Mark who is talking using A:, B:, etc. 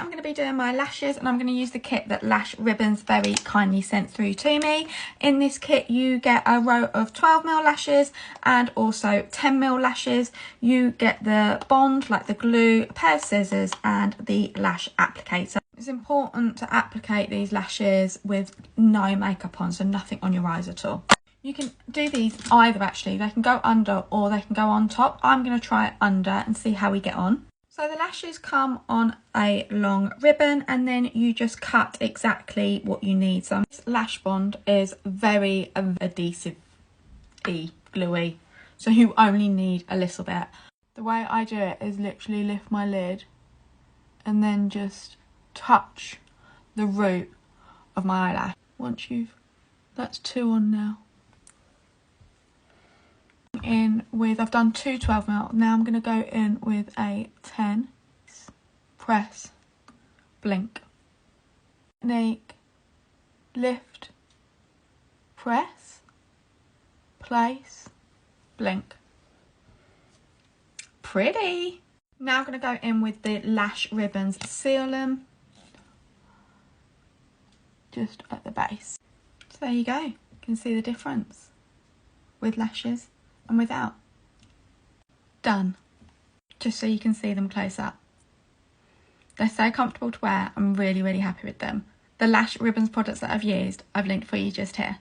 A: I'm going to be doing my lashes, and I'm going to use the kit that Lash Ribbons very kindly sent through to me. In this kit you get a row of 12mm lashes and also 10mm lashes. You get the bond, like the glue, a pair of scissors and the lash applicator. It's important to applicate these lashes with no makeup on, so nothing on your eyes at all. You can do these either actually, they can go under or they can go on top. I'm going to try it under and see how we get on. So the lashes come on a long ribbon and then you just cut exactly what you need. So this lash bond is very adhesive-y, gluey, so you only need a little bit. The way I do it is literally lift my lid and then just touch the root of my eyelash. That's 2 on now. In with, I've done 2 12mm, now I'm going to go in with a 10, press, blink, technique, lift, press, place, blink. Pretty. Now I'm going to go in with the Lash Ribbons, seal them just at the base. So there you go, you can see the difference with lashes and without. Done. Just so you can see them close up. They're so comfortable to wear. I'm really happy with them. The Lash Ribbons products that I've used, I've linked for you just here.